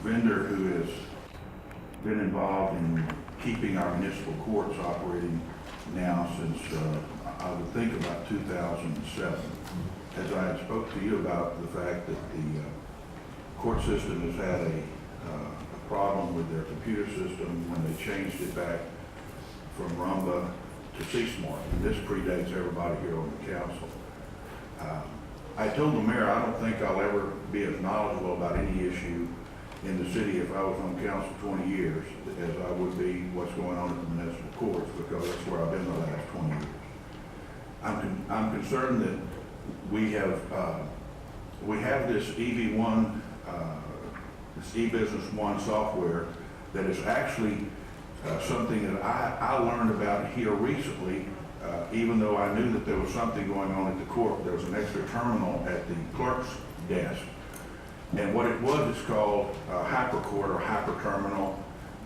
vendor who has been involved in keeping our municipal courts operating now since, I would think about 2007. As I had spoke to you about the fact that the court system has had a problem with their computer system when they changed it back from Rumba to CSmart. And this predates everybody here on the council. I told the mayor I don't think I'll ever be as knowledgeable about any issue in the city if I was on council 20 years as I would be what's going on at the municipal courts, because that's where I've been the last 20 years. I'm concerned that we have this EV1, this eBusiness One software that is actually something that I learned about here recently. Even though I knew that there was something going on at the court, there was an extra terminal at the clerk's desk. And what it was, it's called HyperCourt or HyperTerminal.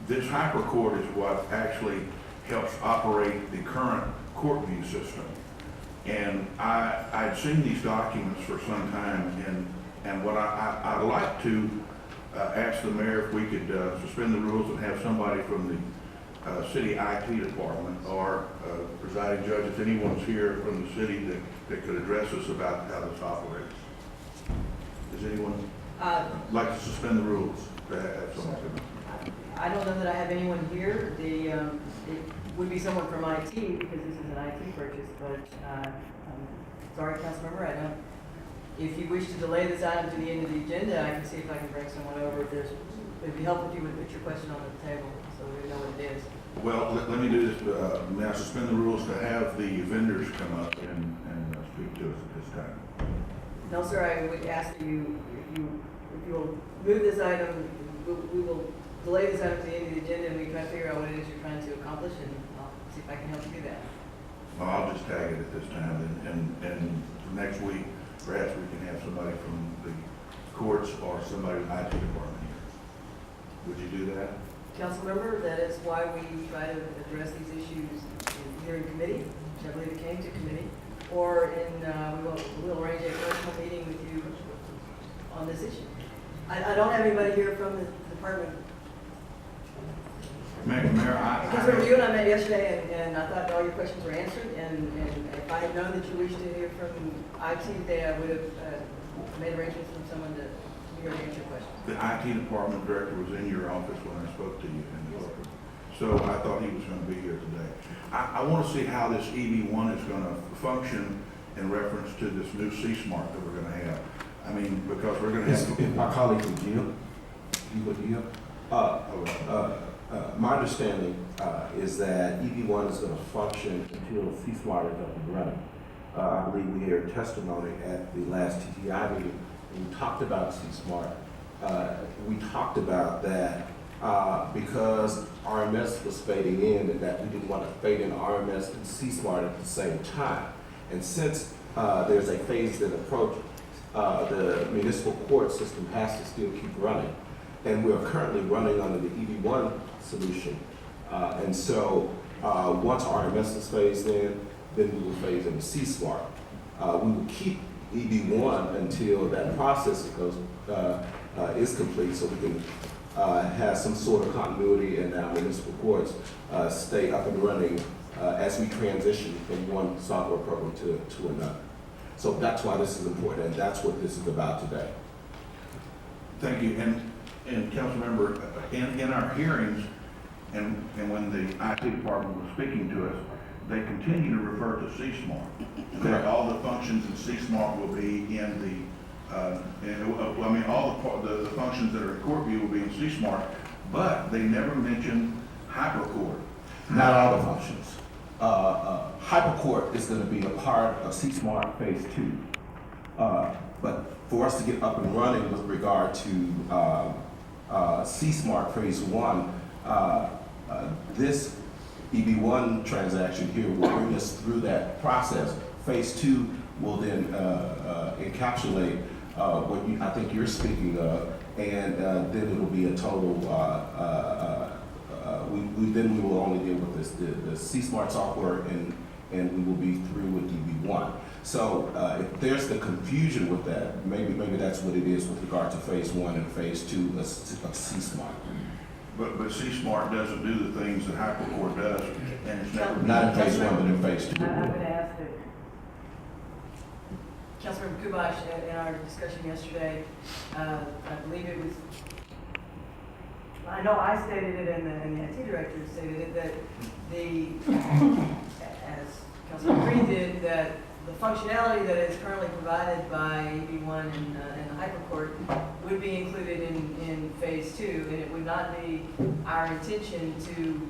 This HyperCourt is what actually helps operate the current court view system. And I'd seen these documents for some time, and what I'd like to ask the mayor if we could suspend the rules and have somebody from the city IT department or presiding judge, if anyone's here from the city that could address us about how this operates. Does anyone like to suspend the rules? I don't know that I have anyone here. It would be someone from IT because this is an IT purchase, but sorry, Councilmember, I don't. If you wish to delay this item to the end of the agenda, I can see if I can bring someone over. It'd be helpful if you would put your question on the table so we know what it is. Well, let me do this. May I suspend the rules to have the vendors come up and speak to us at this time? No, sir, I would ask that you, if you will move this item, we will delay this item to the end of the agenda and we try to figure out what it is you're trying to accomplish, and I'll see if I can help you do that. Well, I'll just tag it at this time, and next week, perhaps we can have somebody from the courts or somebody in the IT department here. Would you do that? Councilmember, that is why we try to address these issues either in committee, which I believe it came to committee, or we'll arrange a personal meeting with you on this issue. I don't have anybody here from the department. Mayor, Councilmember, you and I met yesterday, and I thought all your questions were answered, and if I had known that you wished to hear from IT today, I would have made arrangements with someone to be here to answer your questions. the IT department director was in your office when I spoke to you, so I thought he was going to be here today. I want to see how this EV1 is going to function in reference to this new CSmart that we're going to have. I mean, because we're going to have... If my colleague would yield, you would yield. My understanding is that EV1 is going to function until CSmart is up and running. I believe we heard testimony at the last TTI meeting, and we talked about CSmart. We talked about that because RMS was fading in, and that we didn't want to fade in RMS and CSmart at the same time. And since there's a phased in approach, the municipal court system has to still keep running. And we're currently running under the EV1 solution. And so once RMS is phased in, then we will phase into CSmart. We will keep EV1 until that process is complete, so we can have some sort of continuity in our municipal courts stay up and running as we transition from one software program to another. So that's why this is important, and that's what this is about today. Thank you. And Councilmember, in our hearings, and when the IT department was speaking to us, they continue to refer to CSmart. That all the functions in CSmart will be in the, all the functions that are in CourtView will be in CSmart, but they never mention HyperCourt. Not all the functions. HyperCourt is going to be a part of CSmart Phase 2. But for us to get up and running with regard to CSmart Phase 1, this EB1 transaction here will bring us through that process. Phase 2 will then encapsulate what I think you're speaking of, and then it will be a total, then we will only deal with the CSmart software, and we will be through with EB1. So if there's the confusion with that, maybe that's what it is with regard to phase one and phase two of C-Smart. But C-Smart doesn't do the things that HyperCore does, and it's never. Not in phase one, but in phase two. I'm going to ask that Councilmember Kubash, in our discussion yesterday, I believe it was, I know I stated it and the IT director stated it, that as Councilmember Green did, that the functionality that is currently provided by EB1 and the HyperCourt would be included in phase two, and it would not be our intention to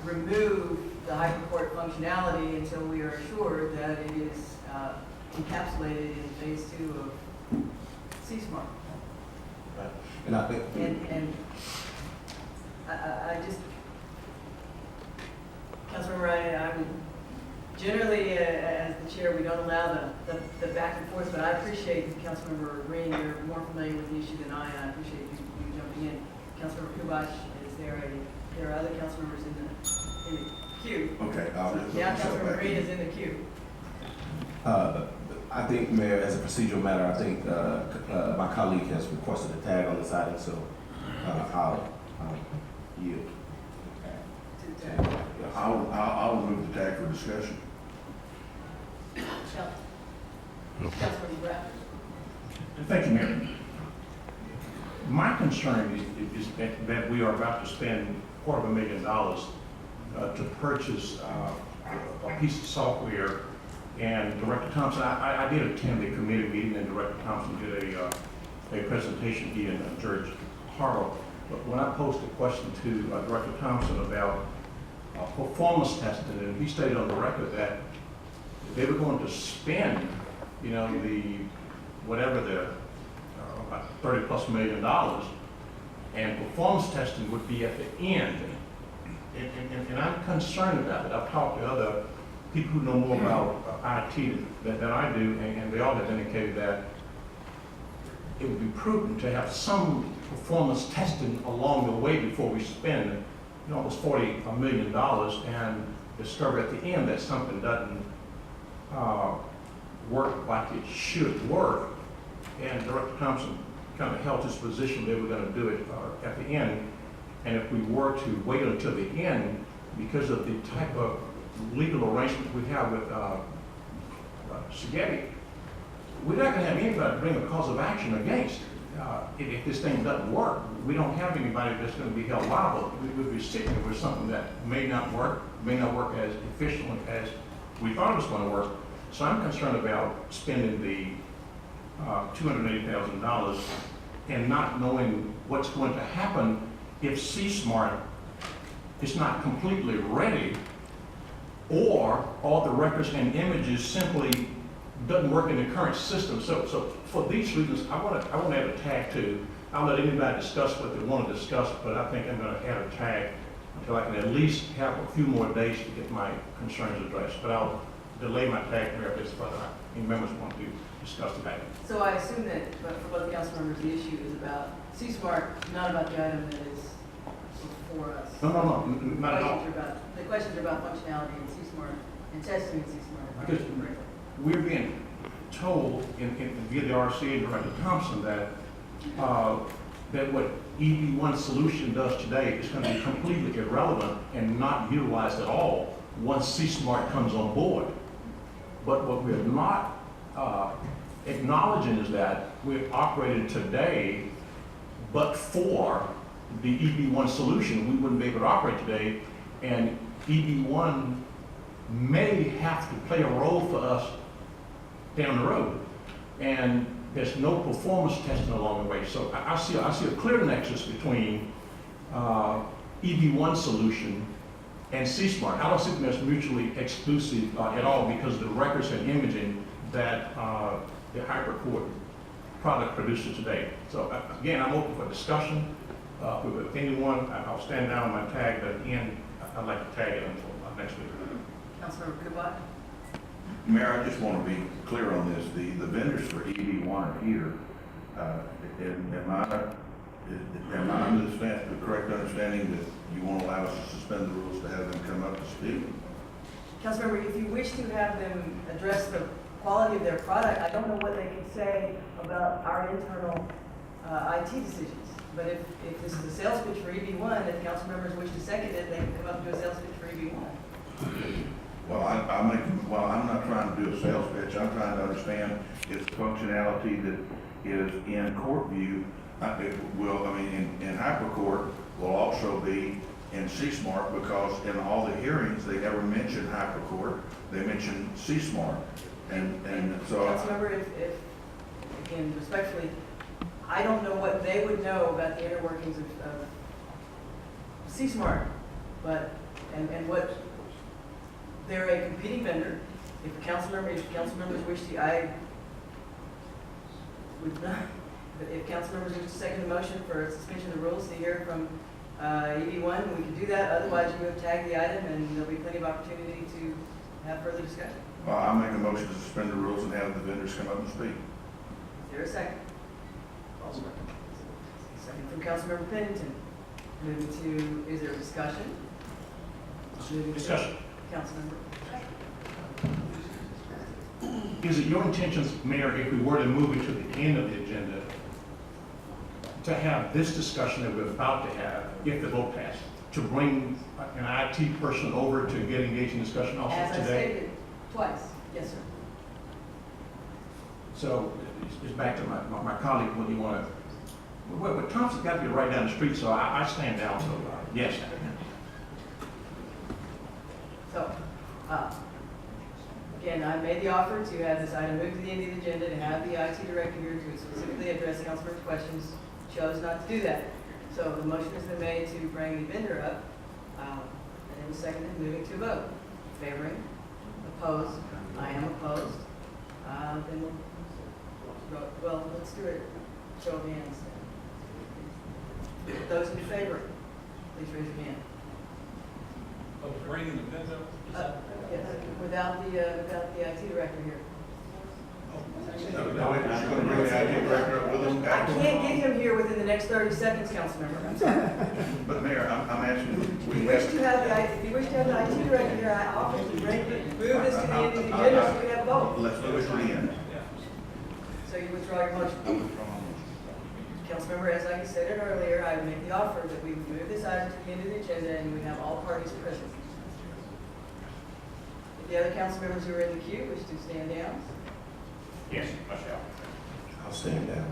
remove the HyperCourt functionality until we are assured that it is encapsulated in phase two of C-Smart. Right. And I think. And I just, Councilmember, I would generally, as the chair, we don't allow the back and forth, but I appreciate Councilmember Green, you're more familiar with the issue than I am. I appreciate you jumping in. Councilmember Kubash, there are other council members in the queue. Okay, I'll just. Yeah, Councilmember Green is in the queue. I think, Mayor, as a procedural matter, I think my colleague has requested a tag on this item, so I'll yield. I'll remove the tag for discussion. Councilmember Bradford. Thank you, Mayor. My concern is that we are about to spend $250,000 to purchase a piece of software. And Director Thompson, I did attend the committee meeting, and Director Thompson did a presentation, he and Judge Harrell. But when I posed a question to Director Thompson about performance testing, and he stated on the record that they were going to spend, whatever the about $30+ million, and performance testing would be at the end. And I'm concerned about it. I've talked to other people who know more about IT than I do, and they all have indicated that it would be prudent to have some performance testing along the way before we spend almost $40 million and discover at the end that something doesn't work like it should work. And Director Thompson kind of held his position they were going to do it at the end. And if we were to wait until the end, because of the type of legal arrangement we have with Segeti, we're not going to have anybody to bring a cause of action against if this thing doesn't work. We don't have anybody that's going to be held liable. We would be sitting with something that may not work as efficiently as we thought it was going to work. So I'm concerned about spending the $280,000 and not knowing what's going to happen if C-Smart is not completely ready, or all the records and images simply doesn't work in the current system. So for these reasons, I want to add a tag to. I'll let anybody discuss what they want to discuss, but I think I'm going to add a tag until I can at least have a few more days to get my concerns addressed. But I'll delay my tag here if it's further. Any members want to discuss the matter. So I assume that for both council members, the issue is about C-Smart, not about the item that is before us. No, not at all. The questions are about functionality in C-Smart and testing in C-Smart. Because we're being told via the RC and Director Thompson that what EB1 solution does today is going to be completely irrelevant and not utilized at all once C-Smart comes on board. But what we're not acknowledging is that we're operating today, but for the EB1 solution, we wouldn't be able to operate today, and EB1 may have to play a role for us down the road. And there's no performance testing along the way. So I see a clear nexus between EB1 solution and C-Smart. I don't think that's mutually exclusive at all, because of the records and imaging that the HyperCourt product produces today. So again, I'm open for discussion with anyone. I'll stand down on my tag, but at the end, I'd like to tag it until next week. Councilmember Kubash. Mayor, I just want to be clear on this. The vendors for EB1 are here. Am I understand the correct understanding that you won't allow us to suspend the rules to have them come up to speak? Councilmember, if you wish to have them address the quality of their product, I don't know what they can say about our internal IT decisions. But if this is a sales pitch for EB1, if council members wish to second it, they can come up and do a sales pitch for EB1. Well, I'm not trying to do a sales pitch, I'm trying to understand its functionality that is in Courtview. In HyperCourt will also be in C-Smart, because in all the hearings, they never mention HyperCourt, they mention C-Smart. And so. Councilmember, if, again, respectfully, I don't know what they would know about the inner workings of C-Smart, but, and what, they're a competing vendor. If council members wish to, I would not, but if council members wish to second the motion for suspension of the rules to hear from EB1, we can do that. Otherwise, you have tagged the item, and there'll be plenty of opportunity to have further discussion. Well, I'll make a motion to suspend the rules and have the vendors come up and speak. Is there a second? Second from Councilmember Pennington. Moving to, is there a discussion? Moving to Discussion. Councilmember. Is it your intentions, Mayor, if we were to move it to the end of the agenda, to have this discussion that we're about to have, if the vote passed, to bring an IT person over to get engaged in discussion also As I today? stated twice, yes, sir. So it's back to my colleague, when you want to, well, Thompson's got to be right down the street, so I stand down, so yes. So, again, I made the offer to have this item moved to the end of the agenda, to have the IT director here to specifically address Councilmember's questions. Chose not to do that. So the motion has been made to bring the vendor up, and then seconded, moving to a vote. Favoring, opposed, I am opposed. Then well, let's do it, show of hands. Those in favor, please raise your hand. Of bringing the vendor? Yes, without the IT director here. No, we're just going to bring the IT director up with them. I can't get him here within the next 30 seconds, Councilmember. I'm sorry. But Mayor, I'm asking, If you wish to have if you wish to have the IT director here, I offer to move this to the end of the agenda so we can have a vote. let's do it to the end. So you withdraw your motion. Councilmember, as I stated earlier, I would make the offer that we would move this item to the end of the agenda and we have all parties present. If the other council members who are in the queue wish to stand down. Yes, I shall. I'll stand down.